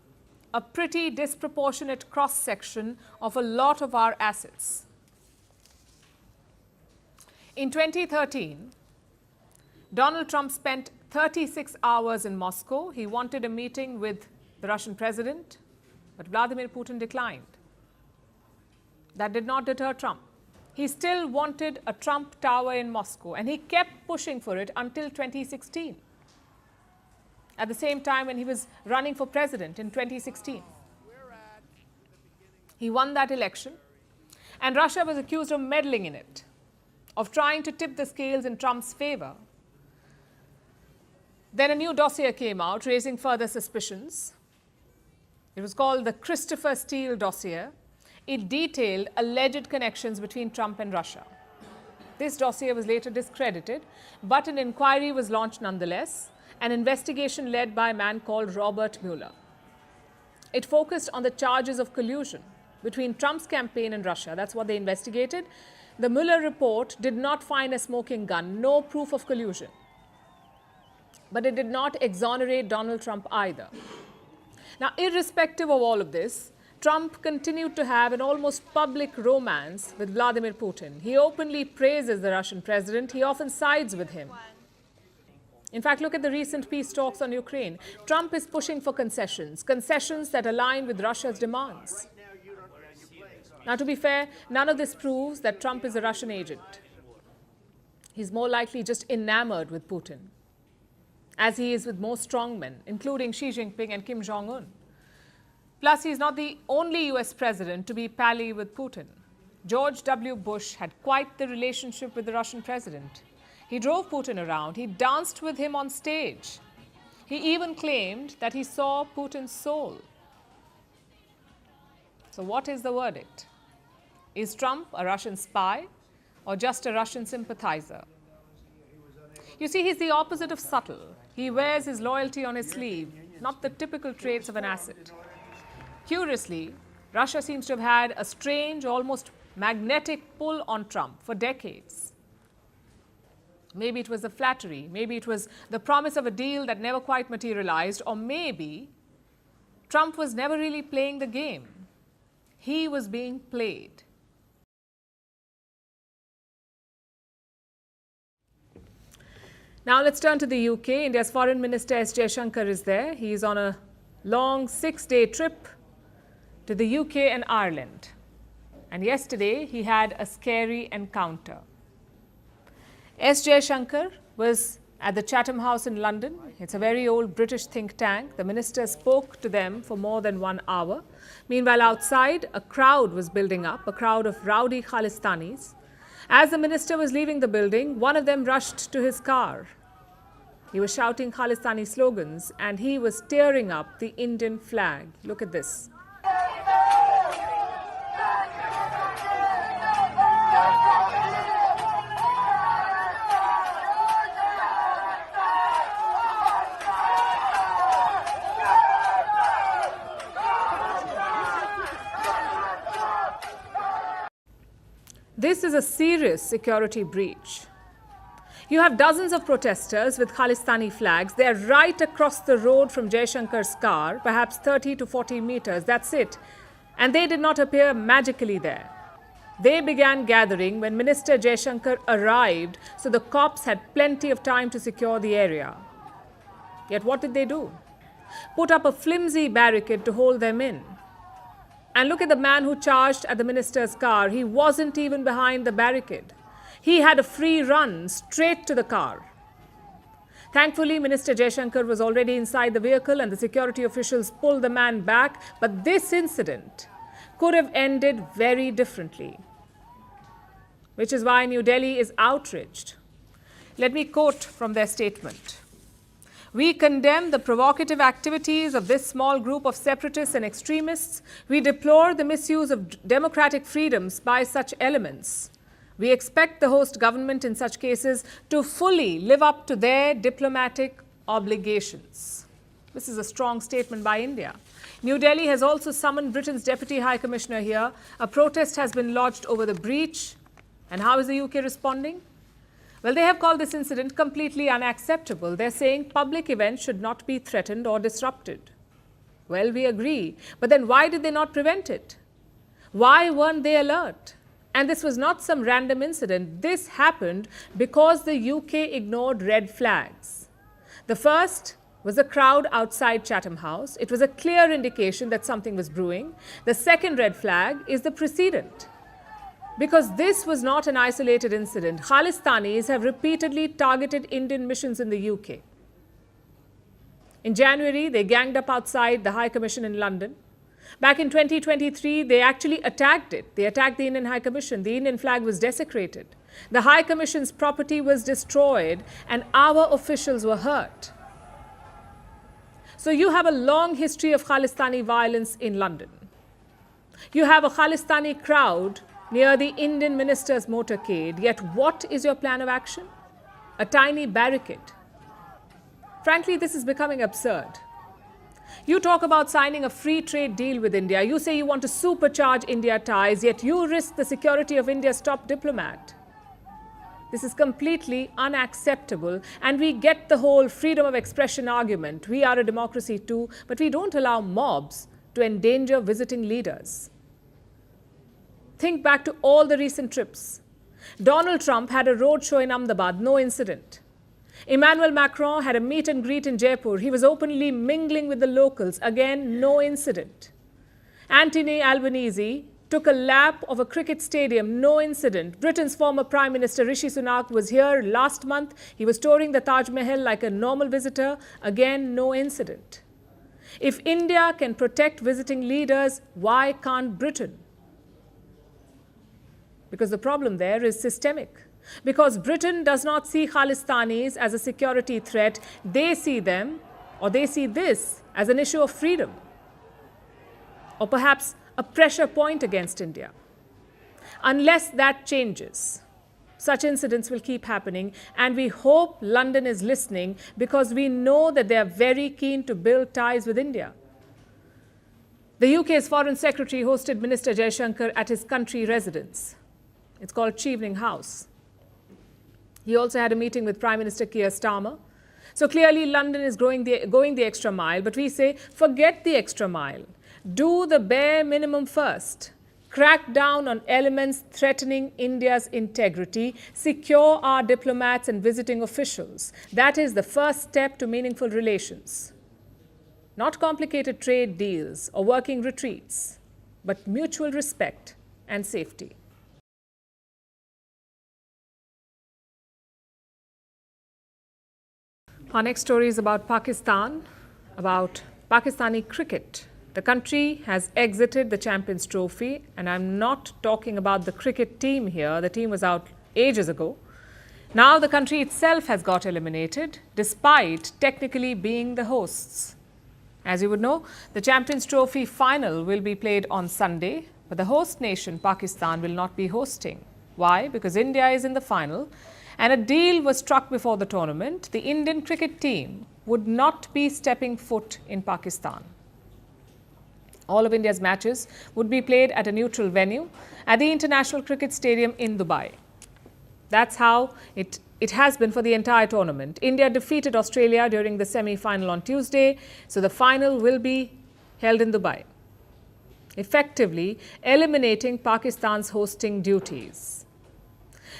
a pretty disproportionate cross-section of a lot of our assets." In 2013, Donald Trump spent 36 hours in Moscow. He wanted a meeting with the Russian president, but Vladimir Putin declined. That did not deter Trump. He still wanted a Trump Tower in Moscow, and he kept pushing for it until 2016. At the same time when he was running for president in 2016. He won that election, and Russia was accused of meddling in it, of trying to tip the scales in Trump's favor. Then a new dossier came out, raising further suspicions. It was called the Christopher Steele dossier. It detailed alleged connections between Trump and Russia. This dossier was later discredited, but an inquiry was launched nonetheless, an investigation led by a man called Robert Mueller. It focused on the charges of collusion between Trump's campaign and Russia. That's what they investigated. The Mueller report did not find a smoking gun, no proof of collusion. But it did not exonerate Donald Trump either. Now, irrespective of all of this, Trump continued to have an almost public romance with Vladimir Putin. He openly praises the Russian president. He often sides with him. In fact, look at the recent peace talks on Ukraine. Trump is pushing for concessions that align with Russia's demands. Now, to be fair, none of this proves that Trump is a Russian agent. He's more likely just enamored with Putin, as he is with most strongmen, including Xi Jinping and Kim Jong-un. Plus, he's not the only US president to be pally with Putin. George W. Bush had quite the relationship with the Russian president. He drove Putin around. He danced with him on stage. He even claimed that he saw Putin's soul. So what is the verdict? Is Trump a Russian spy or just a Russian sympathizer? You see, he's the opposite of subtle. He wears his loyalty on his sleeve, not the typical traits of an asset. Curiously, Russia seems to have had a strange, almost magnetic pull on Trump for decades. Maybe it was the flattery, maybe it was the promise of a deal that never quite materialized, or maybe Trump was never really playing the game. He was being played. Now let's turn to the UK. India's Foreign Minister S. Jaishankar is there. He is on a long 6-day trip to the UK and Ireland. And yesterday he had a scary encounter. S. Jaishankar was at the Chatham House in London. It's a very old British think tank. The minister spoke to them for more than 1 hour. Meanwhile, outside, a crowd was building up, a crowd of rowdy Khalistanis. As the minister was leaving the building, one of them rushed to his car. He was shouting Khalistani slogans and he was tearing up the Indian flag. Look at this. This is a serious security breach. You have dozens of protesters with Khalistani flags. They're right across the road from Jaishankar's car, perhaps 30 to 40 meters. That's it. And they did not appear magically there. They began gathering when Minister Jaishankar arrived, so the cops had plenty of time to secure the area. Yet what did they do? Put up a flimsy barricade to hold them in. And look at the man who charged at the minister's car. He wasn't even behind the barricade. He had a free run straight to the car. Thankfully, Minister Jaishankar was already inside the vehicle and the security officials pulled the man back. But this incident could have ended very differently, which is why New Delhi is outraged. Let me quote from their statement. We condemn the provocative activities of this small group of separatists and extremists. We deplore the misuse of democratic freedoms by such elements. We expect the host government in such cases to fully live up to their diplomatic obligations. This is a strong statement by India. New Delhi has also summoned Britain's Deputy High Commissioner here. A protest has been lodged over the breach. And how is the UK responding? Well, they have called this incident completely unacceptable. They're saying public events should not be threatened or disrupted. Well, we agree. But then why did they not prevent it? Why weren't they alert? And this was not some random incident. This happened because the UK ignored red flags. The first was a crowd outside Chatham House. It was a clear indication that something was brewing. The second red flag is the precedent. Because this was not an isolated incident. Khalistanis have repeatedly targeted Indian missions in the UK. In January, they ganged up outside the High Commission in London. Back in 2023, they actually attacked it. They attacked the Indian High Commission. The Indian flag was desecrated. The High Commission's property was destroyed and our officials were hurt. So you have a long history of Khalistani violence in London. You have a Khalistani crowd near the Indian minister's motorcade. Yet what is your plan of action? A tiny barricade. Frankly, this is becoming absurd. You talk about signing a free trade deal with India. You say you want to supercharge India ties, yet you risk the security of India's top diplomat. This is completely unacceptable, and we get the whole freedom of expression argument. We are a democracy too, but we don't allow mobs to endanger visiting leaders. Think back to all the recent trips. Donald Trump had a roadshow in Ahmedabad, no incident. Emmanuel Macron had a meet and greet in Jaipur. He was openly mingling with the locals. Again, no incident. Anthony Albanese took a lap of a cricket stadium, no incident. Britain's former Prime Minister Rishi Sunak was here last month. He was touring the Taj Mahal like a normal visitor. Again, no incident. If India can protect visiting leaders, why can't Britain? Because the problem there is systemic. Because Britain does not see Khalistanis as a security threat. They see them, or they see this, as an issue of freedom. Or perhaps a pressure point against India. Unless that changes, such incidents will keep happening, and we hope London is listening because we know that they are very keen to build ties with India. The UK's Foreign Secretary hosted Minister Jaishankar at his country residence. It's called Chevening House. He also had a meeting with Prime Minister Keir Starmer. So clearly London is going the extra mile, but we say forget the extra mile. Do the bare minimum first. Crack down on elements threatening India's integrity. Secure our diplomats and visiting officials. That is the first step to meaningful relations. Not complicated trade deals or working retreats, but mutual respect and safety. Our next story is about Pakistan, about Pakistani cricket. The country has exited the Champions Trophy, and I'm not talking about the cricket team here. The team was out ages ago. Now the country itself has got eliminated, despite technically being the hosts. As you would know, the Champions Trophy final will be played on Sunday, but the host nation, Pakistan, will not be hosting. Why? Because India is in the final, and a deal was struck before the tournament. The Indian cricket team would not be stepping foot in Pakistan. All of India's matches would be played at a neutral venue at the International Cricket Stadium in Dubai. That's how it has been for the entire tournament. India defeated Australia during the semi-final on Tuesday, so the final will be held in Dubai, effectively eliminating Pakistan's hosting duties.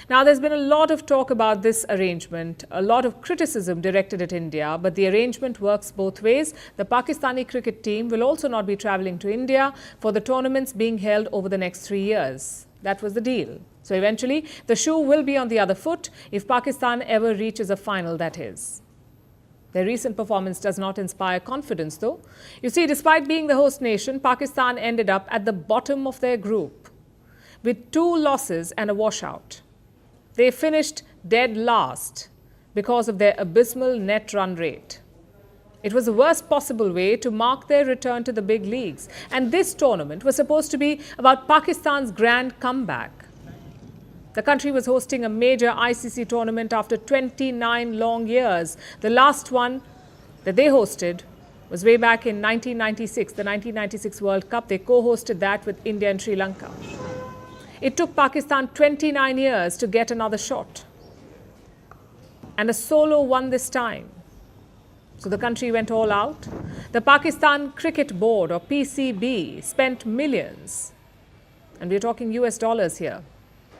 Now, there's been a lot of talk about this arrangement, a lot of criticism directed at India, but the arrangement works both ways. The Pakistani cricket team will also not be travelling to India for the tournaments being held over the next 3 years. That was the deal. So eventually, the shoe will be on the other foot if Pakistan ever reaches a final, that is. Their recent performance does not inspire confidence, though. You see, despite being the host nation, Pakistan ended up at the bottom of their group with 2 losses and a washout. They finished dead last because of their abysmal net run rate. It was the worst possible way to mark their return to the big leagues. And this tournament was supposed to be about Pakistan's grand comeback. The country was hosting a major ICC tournament after 29 long years. The last one that they hosted was way back in 1996, the 1996 World Cup. They co-hosted that with India and Sri Lanka. It took Pakistan 29 years to get another shot. And a solo won this time. So the country went all out. The Pakistan Cricket Board, or PCB, spent millions. And we're talking US dollars here.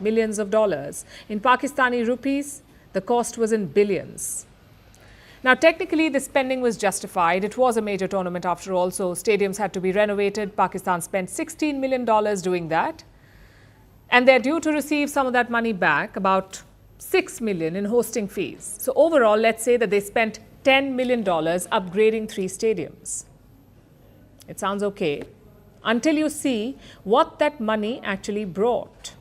Millions of dollars. In Pakistani rupees, the cost was in billions. Now, technically, the spending was justified. It was a major tournament after all, so stadiums had to be renovated. Pakistan spent $16 million doing that. And they're due to receive some of that money back, about $6 million in hosting fees. So overall, let's say that they spent $10 million upgrading 3 stadiums. It sounds okay until you see what that money actually brought.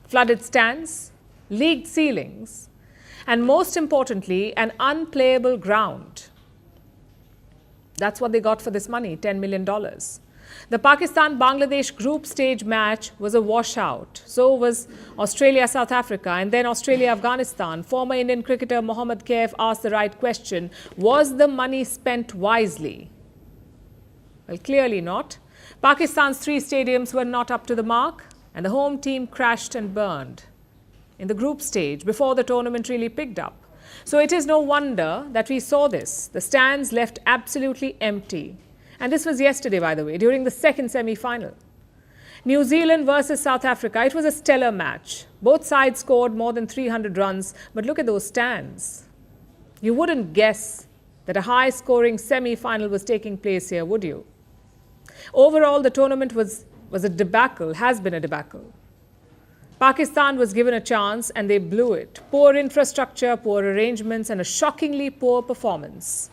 Flooded stands, leaked ceilings, and most importantly, an unplayable ground. That's what they got for this money, $10 million. The Pakistan-Bangladesh group stage match was a washout. So was Australia-South Africa, and then Australia-Afghanistan. Former Indian cricketer Mohammad Kaif asked the right question: was the money spent wisely? Well, clearly not. Pakistan's 3 stadiums were not up to the mark, and the home team crashed and burned in the group stage before the tournament really picked up. So it is no wonder that we saw this. The stands left absolutely empty. And this was yesterday, by the way, during the second semi-final. New Zealand versus South Africa. It was a stellar match. Both sides scored more than 300 runs. But look at those stands. You wouldn't guess that a high-scoring semi-final was taking place here, would you? Overall, the tournament was was a debacle, has been a debacle. Pakistan was given a chance and they blew it. Poor infrastructure, poor arrangements, and a shockingly poor performance.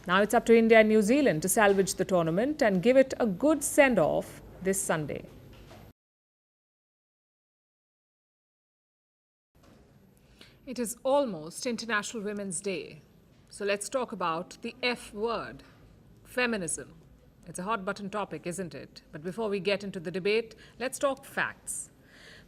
Now it's up to India and New Zealand to salvage the tournament and give it a good send-off this Sunday. It is almost International Women's Day. So let's talk about the F word, feminism. It's a hot button topic, isn't it? But before we get into the debate, let's talk facts.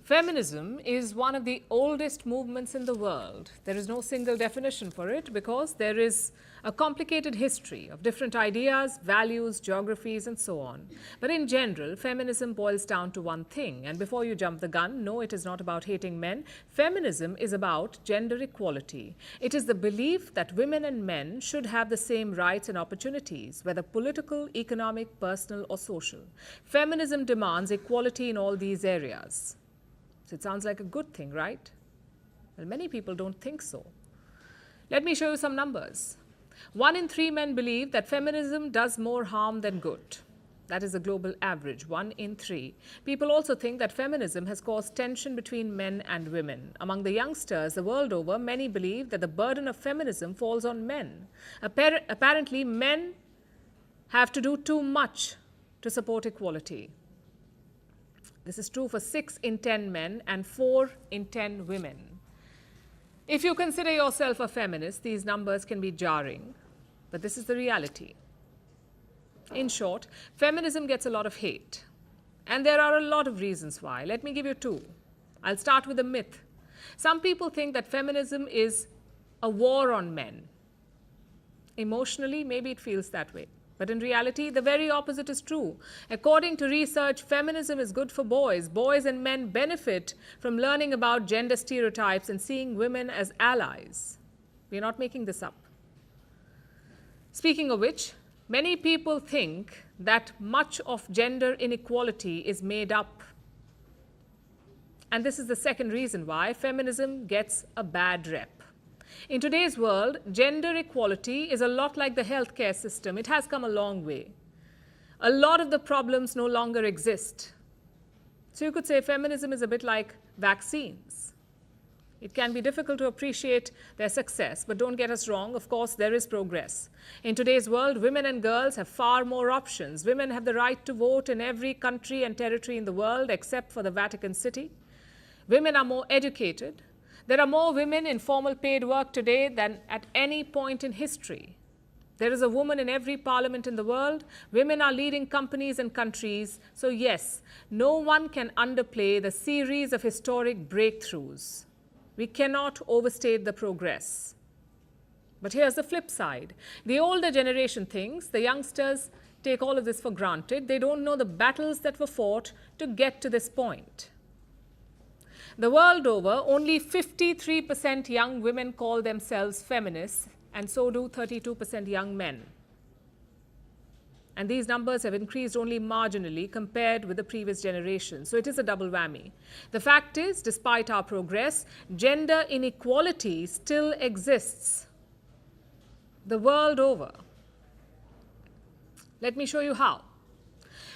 Feminism is one of the oldest movements in the world. There is no single definition for it because there is a complicated history of different ideas, values, geographies, and so on. But in general, feminism boils down to one thing. And before you jump the gun, no, it is not about hating men. Feminism is about gender equality. It is the belief that women and men should have the same rights and opportunities, whether political, economic, personal, or social. Feminism demands equality in all these areas. So it sounds like a good thing, right? Well, many people don't think so. Let me show you some numbers. 1 in 3 men believe that feminism does more harm than good. That is a global average, 1 in 3. People also think that feminism has caused tension between men and women. Among the youngsters the world over, many believe that the burden of feminism falls on men. Apparently, men have to do too much to support equality. This is true for 6 in 10 men and 4 in 10 women. If you consider yourself a feminist, these numbers can be jarring, but this is the reality. In short, feminism gets a lot of hate, and there are a lot of reasons why. Let me give you 2. I'll start with a myth. Some people think that feminism is a war on men. Emotionally, maybe it feels that way. But in reality, the very opposite is true. According to research, feminism is good for boys. Boys and men benefit from learning about gender stereotypes and seeing women as allies. We're not making this up. Speaking of which, many people think that much of gender inequality is made up. And this is the second reason why feminism gets a bad rep. In today's world, gender equality is a lot like the healthcare system. It has come a long way. A lot of the problems no longer exist. So you could say feminism is a bit like vaccines. It can be difficult to appreciate their success, but don't get us wrong, of course, there is progress. In today's world, women and girls have far more options. Women have the right to vote in every country and territory in the world except for the Vatican City. Women are more educated. There are more women in formal paid work today than at any point in history. There is a woman in every parliament in the world. Women are leading companies and countries. So yes, no one can underplay the series of historic breakthroughs. We cannot overstate the progress. But here's the flip side. The older generation thinks the youngsters take all of this for granted. They don't know the battles that were fought to get to this point. The world over, only 53% young women call themselves feminists, and so do 32% young men. And these numbers have increased only marginally compared with the previous generation. So it is a double whammy. The fact is, despite our progress, gender inequality still exists the world over. Let me show you how.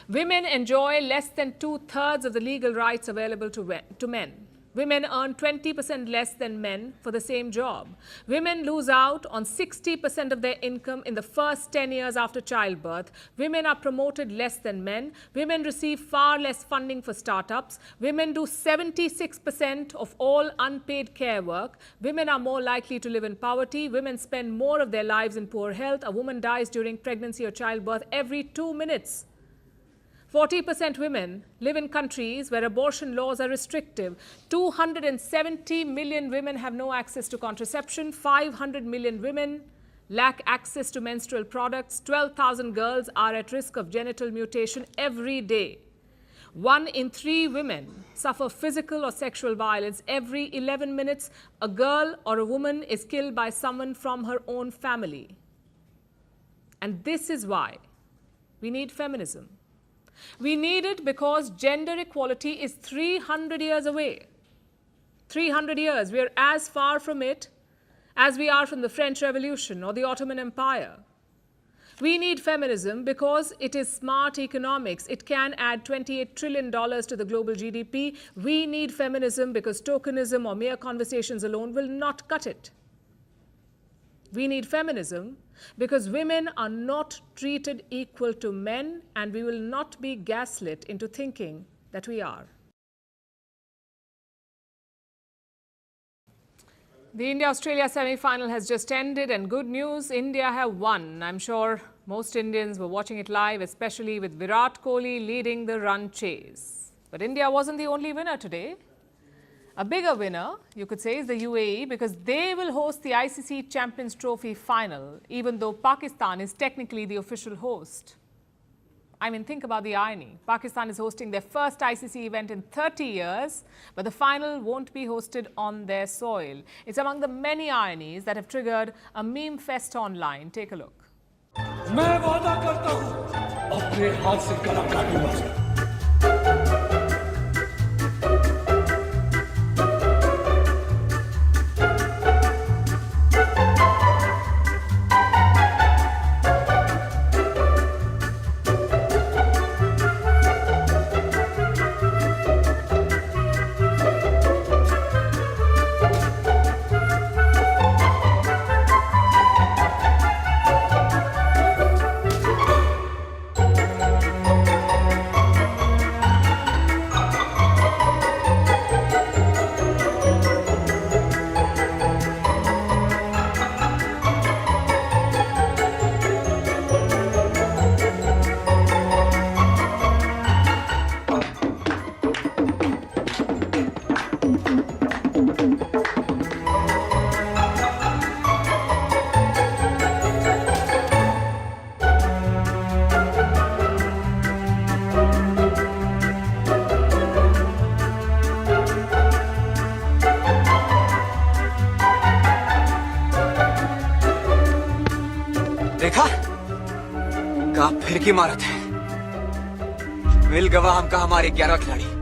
Women enjoy less than 2/3 of the legal rights available to men. Women earn 20% less than men for the same job. Women lose out on 60% of their income in the first 10 years after childbirth. Women are promoted less than men. Women receive far less funding for startups. Women do 76% of all unpaid care work. Women are more likely to live in poverty. Women spend more of their lives in poor health. A woman dies during pregnancy or childbirth every 2 minutes. 40% women live in countries where abortion laws are restrictive. 270 million women have no access to contraception. 500 million women lack access to menstrual products. 12,000 girls are at risk of genital mutation every day. 1 in 3 women suffer physical or sexual violence. Every 11 minutes, a girl or a woman is killed by someone from her own family. And this is why we need feminism. We need it because gender equality is 300 years away. 300 years. We are as far from it as we are from the French Revolution or the Ottoman Empire. We need feminism because it is smart economics. It can add $28 trillion to the global GDP. We need feminism because tokenism or mere conversations alone will not cut it. We need feminism because women are not treated equal to men, and we will not be gaslit into thinking that we are. The India-Australia semi-final has just ended, and good news, India have won. I'm sure most Indians were watching it live, especially with Virat Kohli leading the run chase. But India wasn't the only winner today. A bigger winner, you could say, is the UAE, because they will host the ICC Champions Trophy final, even though Pakistan is technically the official host. I mean, think about the irony. Pakistan is hosting their first ICC event in 30 years, but the final won't be hosted on their soil. It's among the many ironies that have triggered a meme fest online. Take a look. फिरकी मारा थे। मिल गवा हमका हमारे 11 खिलाड़ी।